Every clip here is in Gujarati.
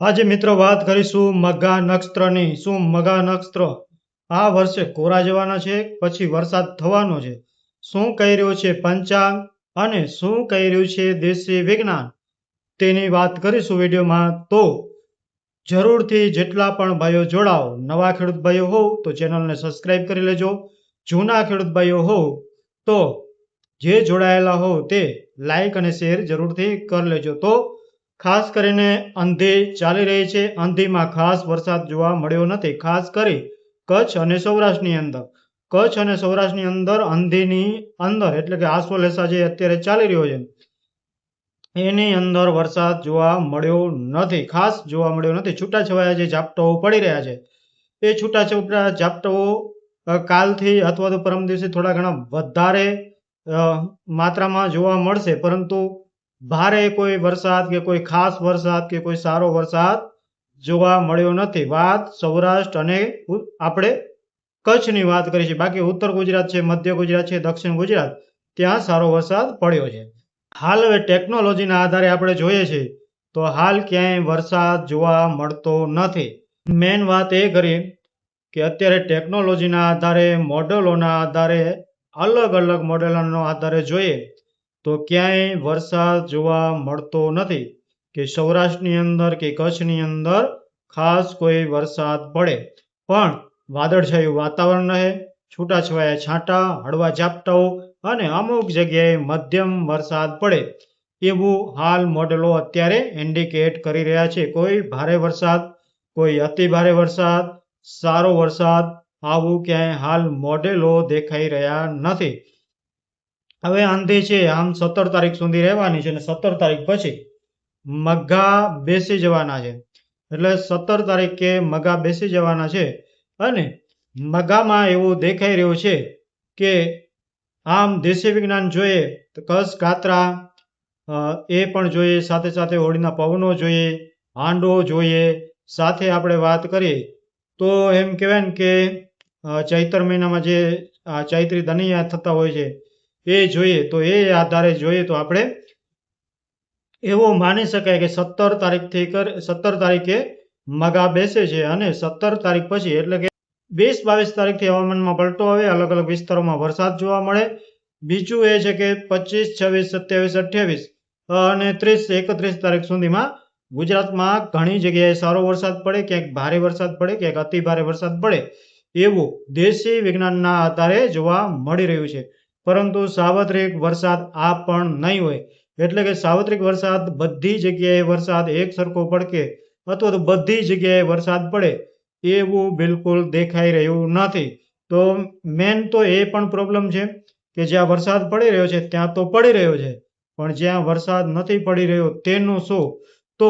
આજે મિત્રો વાત કરીશું મઘા નક્ષત્રની. શું મઘા નક્ષત્ર આ વર્ષે કોરા જવાના છે, પછી વરસાદ થવાનો છે? શું કહી રહ્યું છે પંચાંગ અને શું કહી રહ્યું છે દેશી વિજ્ઞાન? તેની વાત કરીશું વિડીયોમાં. તો જરૂરથી જેટલા પણ ભાઈઓ જોડાઓ, નવા ખેડૂત ભાઈઓ હોવ તો ચેનલને સબસ્ક્રાઇબ કરી લેજો. જૂના ખેડૂત ભાઈઓ હોવ તો જે જોડાયેલા હોવ તે લાઈક અને શેર જરૂરથી કરી લેજો. તો ખાસ કરીને અંધી ચાલી રહી છે. અંધીમાં ખાસ વરસાદ જોવા મળ્યો નથી, ખાસ કરી કચ્છ અને સૌરાષ્ટ્રની અંદર. કચ્છ અને સૌરાષ્ટ્રની અંદર અંધીની અંદર એટલે કે આસોલેસા જે અત્યારે ચાલી રહ્યો છે એની અંદર વરસાદ જોવા મળ્યો નથી, ખાસ જોવા મળ્યો નથી. છૂટાછવાયા જે ઝાપટાઓ પડી રહ્યા છે એ છૂટાછવાયા ઝાપટાઓ કાલથી અથવા તો પરમ દિવસે થોડા ઘણા વધારે માત્રામાં જોવા મળશે, પરંતુ ભારે કોઈ વરસાદ કે કોઈ ખાસ વરસાદ કે કોઈ સારો વરસાદ જોવા મળ્યો નથી. વાત સૌરાષ્ટ્ર અને આપણે કચ્છની વાત કરી છે. બાકી ઉત્તર ગુજરાત છે, મધ્ય ગુજરાત છે, દક્ષિણ ગુજરાત ત્યાં સારો વરસાદ પડ્યો છે. હાલ હવે ટેકનોલોજીના આધારે આપણે જોઈએ છીએ તો હાલ ક્યાંય વરસાદ જોવા મળતો નથી. મેન વાત એ કરી કે અત્યારે ટેકનોલોજીના આધારે, મોડેલોના આધારે, અલગ અલગ મોડેલોના આધારે જોઈએ તો ક્યાંય વરસાદ જોવા મળતો નથી કે સૌરાષ્ટ્રની અંદર કે કચ્છની અંદર ખાસ કોઈ વરસાદ પડે. પણ વાદળછાયું વાતાવરણ રહે, છૂટાછવાયા છાંટા, હળવા ઝાપટાઓ અને અમુક જગ્યાએ મધ્યમ વરસાદ પડે એવું હાલ મોડેલો અત્યારે ઇન્ડિકેટ કરી રહ્યા છે. કોઈ ભારે વરસાદ, કોઈ અતિ ભારે વરસાદ, સારો વરસાદ આવું ક્યાંય હાલ મોડેલો દેખાઈ રહ્યા નથી. હવે આંધી છે આમ 17 તારીખ સુધી રહેવાની છે અને 17 તારીખ પછી મઘા બેસી જવાના છે. એટલે 17 તારીખે મઘા બેસી જવાના છે અને મઘામાં એવું દેખાઈ રહ્યું છે કે આમ દેશી વિજ્ઞાન જોઈએ તો કચ્છ કાતરા એ પણ જોઈએ, સાથે સાથે હોળીના પવનો જોઈએ, હાંડો જોઈએ, સાથે આપણે વાત કરીએ તો એમ કહેવાય ને કે ચૈત્ર મહિનામાં જે ચૈત્રી દનિયા થતા હોય છે એ જોઈએ, તો એ આધારે જોઈએ તો આપણે એવું માની શકાય કે 17 તારીખે મઘા બેસે છે અને 17 તારીખ પછી એટલે કે 20-22 તારીખથી હવામાનમાં પલટો આવે, અલગ અલગ વિસ્તારોમાં વરસાદ જોવા મળે. બીજું એ છે કે 25, 26, 27, 28 અને 30, 31 તારીખ સુધીમાં ગુજરાતમાં ઘણી જગ્યાએ સારો વરસાદ પડે, ક્યાંક ભારે વરસાદ પડે, ક્યાંક અતિ ભારે વરસાદ પડે એવું દેશી વિજ્ઞાનના આધારે જોવા મળી રહ્યું છે. પરંતુ સાર્વત્રિક વરસાદ આ પણ નહીં હોય. એટલે કે સાર્વત્રિક વરસાદ બધી જગ્યાએ વરસાદ એક સરખો પડકે અથવા તો બધી જગ્યાએ વરસાદ પડે એવું બિલકુલ દેખાઈ રહ્યું નથી. તો મેન તો એ પણ પ્રોબ્લેમ છે કે જ્યાં વરસાદ પડી રહ્યો છે ત્યાં તો પડી રહ્યો છે, પણ જ્યાં વરસાદ નથી પડી રહ્યો તેનું શું? તો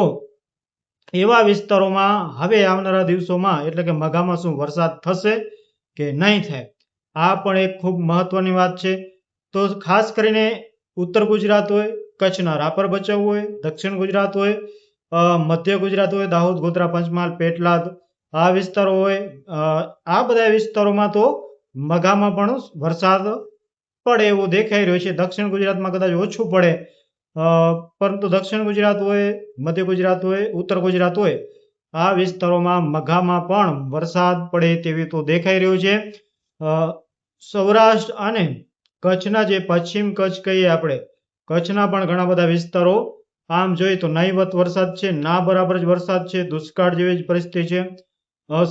એવા વિસ્તારોમાં હવે આવનારા દિવસોમાં એટલે કે મઘામાં શું વરસાદ થશે કે નહીં થાય, આ પણ એક ખૂબ મહત્વની વાત છે. તો ખાસ કરીને ઉત્તર ગુજરાત હોય, કચ્છના રાપર ભચાઉ હોય, દક્ષિણ ગુજરાત હોય, મધ્ય ગુજરાત હોય, દાહોદ, ગોધરા, પંચમહાલ, પેટલાદ આ વિસ્તારો હોય, આ બધા વિસ્તારોમાં તો મઘામાં પણ વરસાદ પડે એવું દેખાઈ રહ્યું છે. દક્ષિણ ગુજરાતમાં કદાચ ઓછું પડે, પરંતુ દક્ષિણ ગુજરાત હોય, મધ્ય ગુજરાત હોય, ઉત્તર ગુજરાત હોય આ વિસ્તારોમાં મઘામાં પણ વરસાદ પડે તેવી તો દેખાઈ રહ્યું છે. સૌરાષ્ટ્ર અને કચ્છના જે પશ્ચિમ કચ્છ કહીએ આપણે, કચ્છના પણ ઘણા બધા વિસ્તારો આમ જોઈએ તો નહીવત વરસાદ છે, ના બરાબર જ વરસાદ છે, દુષ્કાળ જેવી જ પરિસ્થિતિ છે.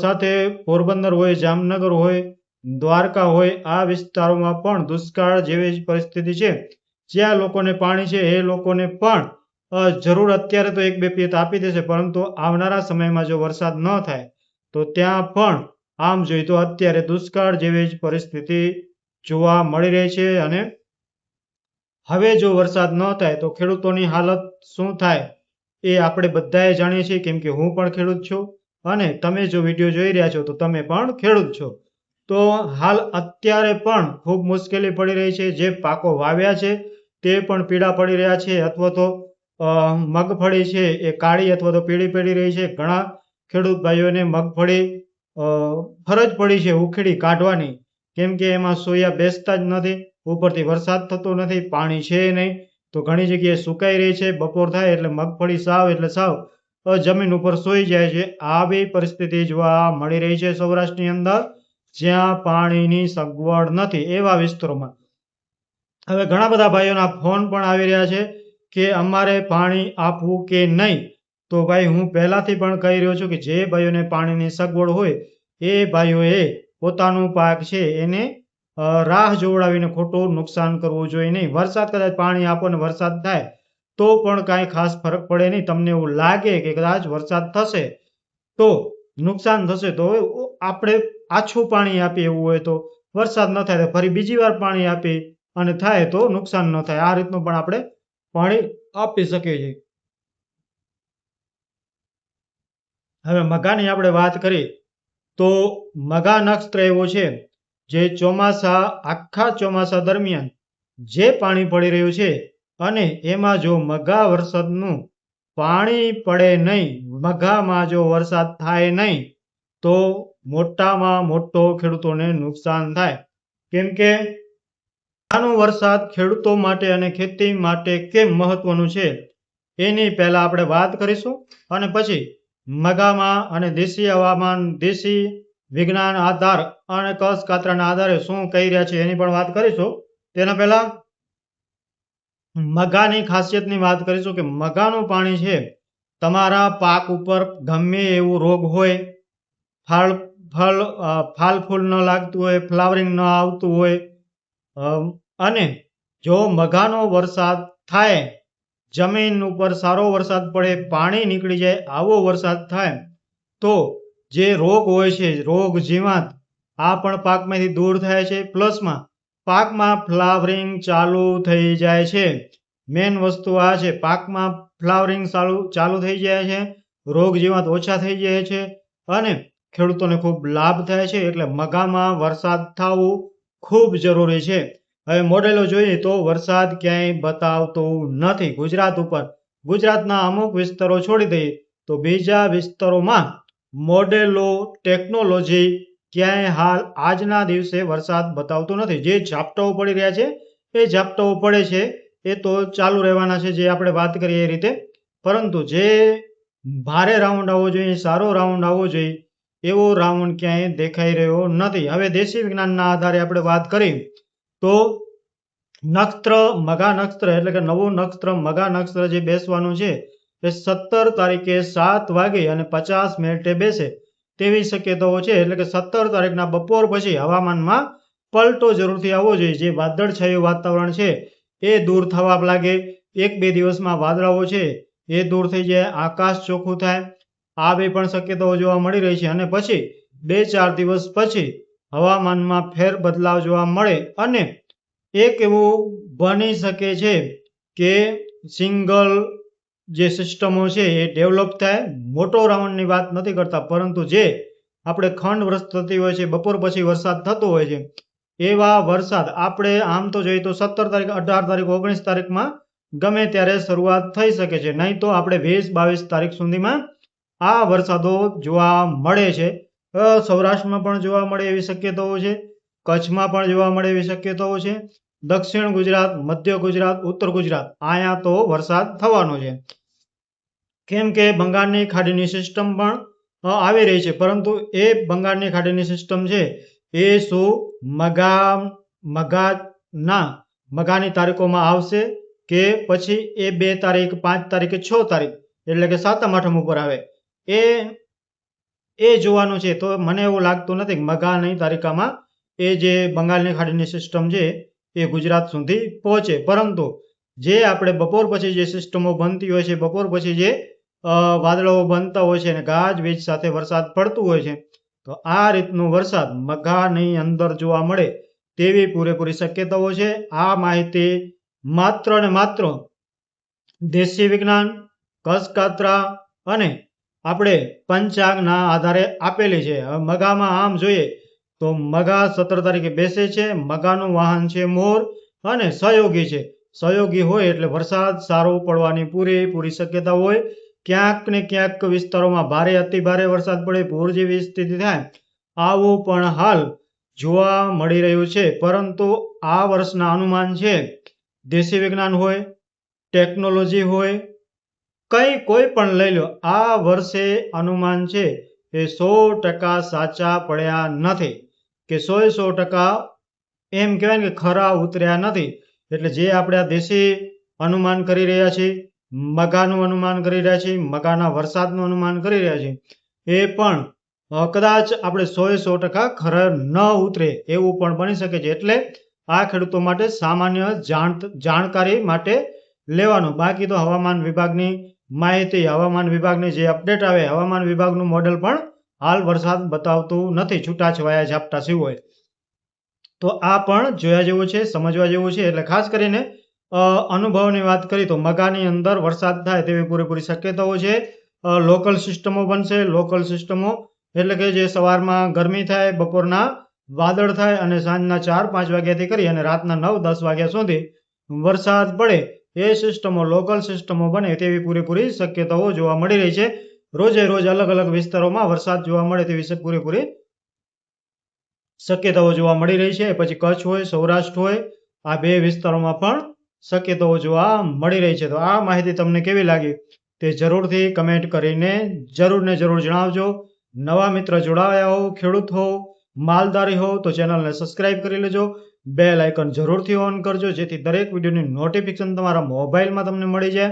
સાથે પોરબંદર હોય, જામનગર હોય, દ્વારકા હોય આ વિસ્તારોમાં પણ દુષ્કાળ જેવી જ પરિસ્થિતિ છે. જ્યાં લોકોને પાણી છે એ લોકોને પણ જરૂર અત્યારે તો 1-2 પિયત આપી દેશે, પરંતુ આવનારા સમયમાં જો વરસાદ ન થાય તો ત્યાં પણ આમ જોઈએ તો અત્યારે દુષ્કાળ જેવી જ પરિસ્થિતિ જોવા મળી રહી છે. અને હવે જો વરસાદ ન થાય તો ખેડૂતોની હાલત શું થાય એ આપણે બધાએ જાણીએ છીએ, કેમ કે હું પણ ખેડૂત છું અને તમે જો વિડીયો જોઈ રહ્યા છો તો તમે પણ ખેડૂત છો. તો હાલ અત્યારે પણ ખૂબ મુશ્કેલી પડી રહી છે. જે પાકો વાવ્યા છે તે પણ પીળા પડી રહ્યા છે, અથવા તો મગફળી છે એ કાળી અથવા તો પીળી પડી રહી છે. ઘણા ખેડૂત ભાઈઓને મગફળી ફરજ પડી છે ઉખેડી કાઢવાની, કેમ કે એમાં સોયા બેસતા જ નથી, ઉપરથી વરસાદ થતો નથી, પાણી છે નહીં, તો ઘણી જગ્યાએ સુકાઈ રહી છે. બપોર થાય એટલે મગફળી સાવ એટલે સાવ જમીન ઉપર સૂઈ જાય છે. આવી પરિસ્થિતિ જોવા મળી રહી છે સૌરાષ્ટ્રની અંદર, જ્યાં પાણીની સગવડ નથી એવા વિસ્તારોમાં. હવે ઘણા બધા ભાઈઓના ફોન પણ આવી રહ્યા છે કે અમારે પાણી આપવું કે નહીં. તો ભાઈ હું પહેલાથી પણ કહી રહ્યો છું કે જે ભાઈઓને પાણીની સગવડ હોય એ ભાઈઓએ પોતાનું પાક છે એને રાહ જોવડાવીને ખોટું નુકસાન કરવું જોઈએ નહીં. વરસાદ કદાચ પાણી આપો ને વરસાદ થાય તો પણ કાંઈ ખાસ ફરક પડે નહીં. તમને એવું લાગે કે કદાચ વરસાદ થશે તો નુકસાન થશે તો આપણે આછું પાણી આપીએ એવું હોય તો, વરસાદ ન થાય તો ફરી બીજી વાર પાણી આપી અને થાય તો નુકસાન ન થાય. આ રીતનું પણ આપણે પાણી આપી શકીએ છીએ. હવે મઘાની આપણે વાત કરીએ તો મઘા નક્ષત્ર એવો છે જે આખા ચોમાસા દરમિયાન જે પાણી પડી રહ્યું છે અને એમાં જો મઘા વરસાદનું પાણી પડે નહીં, મઘામાં જો વરસાદ થાય નહીં તો મોટામાં મોટો ખેડૂતોને નુકસાન થાય. કેમ કે આનો વરસાદ ખેડૂતો માટે અને ખેતી માટે કેમ મહત્વનું છે એની પહેલા આપણે વાત કરીશું અને પછી મઘામાં અને દેશી હવામાન, દેશી વિજ્ઞાન આધાર અને કસ કાતરાના આધારે શું કહી રહ્યા છે એની પણ વાત કરીશું. તેના પહેલા મઘાની ખાસિયતની વાત કરીશું કે મઘાનું પાણી છે તમારા પાક ઉપર ગમે એવો રોગ હોય, ફાલ ફૂલ ન લાગતું હોય, ફ્લાવરિંગ ન આવતું હોય, અને જો મઘાનો વરસાદ થાય, જમીન ઉપર સારો વરસાદ પડે, પાણી નીકળી જાય આવો વરસાદ થાય તો જે રોગ હોય છે, રોગ જીવાત આ પણ પાકમાંથી દૂર થાય છે. પ્લસમાં પાકમાં ફ્લાવરિંગ ચાલુ થઈ જાય છે. મેન વસ્તુ આ છે, પાકમાં ફ્લાવરિંગ ચાલુ થઈ જાય છે, રોગ જીવાત ઓછા થઈ જાય છે અને ખેડૂતોને ખૂબ લાભ થાય છે. એટલે મઘામાં વરસાદ થવું ખૂબ જરૂરી છે. હવે મોડેલો જોઈએ તો વરસાદ ક્યાંય બતાવતું નથી ગુજરાત ઉપર. ગુજરાતના અમુક વિસ્તારો છોડી દઈએ તો બીજા વિસ્તારોમાં મોડેલો, ટેકનોલોજી ક્યાંય હાલ આજના દિવસે વરસાદ બતાવતું નથી. જે ઝાપટાઓ પડી રહ્યા છે એ ઝાપટાઓ પડે છે એ તો ચાલુ રહેવાના છે, જે આપણે વાત કરીએ એ રીતે. પરંતુ જે ભારે રાઉન્ડ આવવો જોઈએ, સારો રાઉન્ડ આવવો જોઈએ એવો રાઉન્ડ ક્યાંય દેખાઈ રહ્યો નથી. હવે દેશી વિજ્ઞાનના આધારે આપણે વાત કરી તો નક્ષત્ર મઘા નક્ષત્ર એટલે કે નવું નક્ષત્ર મઘા નક્ષત્ર જે બેસવાનું છે એ 17 તારીખે 7:50 બેસે તેવી શક્યતાઓ છે. એટલે કે 17 તારીખના બપોર પછી હવામાનમાં પલટો જરૂરથી આવવો જોઈએ. જે વાદળછાયું વાતાવરણ છે એ દૂર થવા લાગે, 1-2 દિવસમાં વાદળાઓ છે એ દૂર થઈ જાય, આકાશ ચોખ્ખું થાય, આવી પણ શક્યતાઓ જોવા મળી રહી છે. અને પછી 2-4 દિવસ પછી હવામાનમાં ફેર બદલાવ જોવા મળે અને એક એવું બની શકે છે કે સિંગલ જે સિસ્ટમો છે એ ડેવલપ થાય. મોટો રાઉન્ડની વાત નથી કરતા, પરંતુ જે આપણે ખંડ વર્ષ થતી હોય છે, બપોર પછી વરસાદ થતો હોય છે એવા વરસાદ આપણે આમ તો જોઈએ તો 17 તારીખ, 18 તારીખ, 19 તારીખમાં ગમે ત્યારે શરૂઆત થઈ શકે છે. નહીં તો આપણે 20-22 તારીખ સુધીમાં આ વરસાદો જોવા મળે છે. સૌરાષ્ટ્રમાં પણ જોવા મળે એવી શક્યતાઓ છે, કચ્છમાં પણ જોવા મળે એવી શક્યતાઓ છે, દક્ષિણ ગુજરાત, મધ્ય ગુજરાત, ઉત્તર ગુજરાત અહીંયા તો વરસાદ થવાનો છે. કેમ કે બંગાળની ખાડીની સિસ્ટમ પણ આવી રહી છે, પરંતુ એ બંગાળની ખાડીની સિસ્ટમ છે એ શું મઘાની તારીખોમાં આવશે કે પછી એ 2 તારીખ, 5 તારીખ કે 6 તારીખ એટલે કે 7મ 8મ ઉપર આવે એ જોવાનું છે. તો મને એવું લાગતું નથી કે મઘાની તારીખામાં એ જે બંગાળની ખાડીની સિસ્ટમ છે એ ગુજરાત સુધી પહોંચે. પરંતુ જે આપણે બપોર પછી જે સિસ્ટમો બનતી હોય છે, બપોર પછી જે વાદળો બનતા હોય છે અને ગાજવીજ સાથે વરસાદ પડતું હોય છે, તો આ રીતનો વરસાદ મઘાની અંદર જોવા મળે તેવી પૂરેપૂરી શક્યતાઓ છે. આ માહિતી માત્ર ને માત્ર દેશી વિજ્ઞાન, કસ કાતરા અને આપણે પંચાંગના આધારે આપેલી છે. હવે મઘામાં આમ જોઈએ તો મઘા 17 તારીખે બેસે છે. મઘાનું વાહન છે મોર અને સહયોગી છે. સહયોગી હોય એટલે વરસાદ સારો પડવાની પૂરેપૂરી શક્યતા હોય. ક્યાંક ને ક્યાંક વિસ્તારોમાં ભારે અતિ ભારે વરસાદ પડે, પૂર જેવી સ્થિતિ થાય, આવું પણ હાલ જોવા મળી રહ્યું છે. પરંતુ આ વર્ષના અનુમાન છે, દેશી વિજ્ઞાન હોય, ટેકનોલોજી હોય, કોઈ પણ લઈ લો, આ વર્ષે અનુમાન છે એ 100% સાચા પડ્યા નથી, કે 100% એમ કહેવાય ને કે ખરા ઉતર્યા નથી. એટલે જે આપણે આ દેશી અનુમાન કરી રહ્યા છીએ, મગાનું અનુમાન કરી રહ્યા છીએ, મગાના વરસાદનું અનુમાન કરી રહ્યા છીએ, એ પણ કદાચ આપણે 100% ખરા ન ઉતરે એવું પણ બની શકે છે. એટલે આ ખેડૂતો માટે સામાન્ય જાણકારી માટે લેવાનું. બાકી તો હવામાન વિભાગની માહિતી, હવામાન વિભાગની જે અપડેટ આવે, હવામાન વિભાગનું મોડેલ પણ હાલ વરસાદ બતાવતું નથી, છૂટાછવાયા ઝાપટા સિવાય. તો આ પણ જોયા જેવું છે, સમજવા જેવું છે. એટલે ખાસ કરીને અનુભવની વાત કરી તો મગાની અંદર વરસાદ થાય તેવી પૂરેપૂરી શક્યતાઓ છે. લોકલ સિસ્ટમો બનશે. લોકલ સિસ્ટમો એટલે કે જે સવારમાં ગરમી થાય, બપોરના વાદળ થાય અને સાંજના 4-5 વાગ્યાથી કરી અને રાતના 9-10 વાગ્યા સુધી વરસાદ પડે, એ સિસ્ટમો લોકલ સિસ્ટમો બને તેવી પૂરેપૂરી શક્યતાઓ જોવા મળી રહી છે. રોજે રોજ અલગ અલગ વિસ્તારોમાં વરસાદ જોવા મળે તેવી પૂરેપૂરી શક્યતાઓ જોવા મળી રહી છે. પછી કચ્છ હોય, સૌરાષ્ટ્ર હોય, આ બે વિસ્તારોમાં પણ શક્યતાઓ જોવા મળી રહી છે. તો આ માહિતી તમને કેવી લાગી તે જરૂરથી કમેન્ટ કરીને જરૂર ને જરૂર જણાવજો. નવા મિત્ર જોડાયા હો, ખેડૂત હો, માલધારી હો તો ચેનલને સબસ્ક્રાઇબ કરી લેજો. બેલ આઇકન જરૂરથી ઓન કરજો, જેથી દરેક વિડીયોની નોટિફિકેશન તમારા મોબાઈલમાં તમને મળી જાય.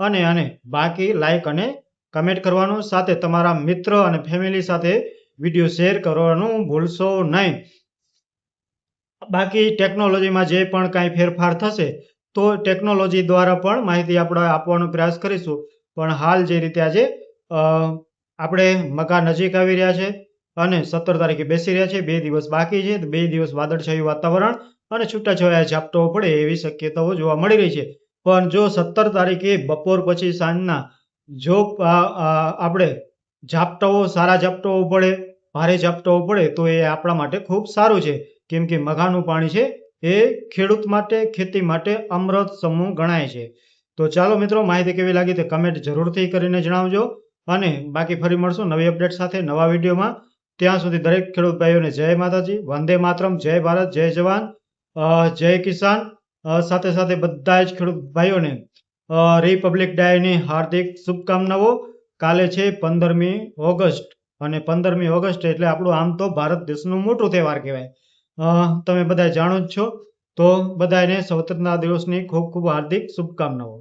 અને બાકી લાઇક અને કમેન્ટ કરવાનું, સાથે તમારા મિત્ર અને ફેમિલી સાથે વિડીયો શેર કરવાનું ભૂલશો નહીં. બાકી ટેકનોલોજીમાં જે પણ કાંઈ ફેરફાર થશે તો ટેકનોલોજી દ્વારા પણ માહિતી આપણે આપવાનો પ્રયાસ કરીશું. પણ હાલ જે રીતે આજે આપણે મગા નજીક આવી રહ્યા છે અને 17 તારીખે બેસી રહ્યા છે, 2 દિવસ બાકી છે. 2 દિવસ વાદળછાયું વાતાવરણ અને છૂટાછવાયા ઝાપટાઓ પડે એવી શક્યતાઓ જોવા મળી રહી છે. પણ જો 17 તારીખે બપોર પછી સાંજના જો આપણે સારા ઝાપટાઓ પડે, ભારે ઝાપટાઓ પડે તો એ આપણા માટે ખૂબ સારું છે. કેમ કે મગાનું પાણી છે એ ખેડૂત માટે, ખેતી માટે અમૃત સમૂહ ગણાય છે. તો ચાલો મિત્રો, માહિતી કેવી લાગી તે કમેન્ટ જરૂરથી કરીને જણાવજો. અને બાકી ફરી મળશું નવી અપડેટ સાથે નવા વિડીયોમાં. ત્યાં સુધી દરેક ખેડૂત ભાઈઓને જય માતાજી, વંદે માતરમ, જય ભારત, જય જવાન, જય કિસાન. સાથે સાથે બધા જ ખેડૂત ભાઈઓને રિપબ્લિક ડેની હાર્દિક શુભકામનાઓ. કાલે છે 15મી ઓગસ્ટ અને 15મી ઓગસ્ટ એટલે આપણું આમ તો ભારત દેશનું મોટું તહેવાર કહેવાય. તમે બધા જાણો જ છો. તો બધાને સ્વતંત્રતા દિવસની ખૂબ ખૂબ હાર્દિક શુભકામનાઓ.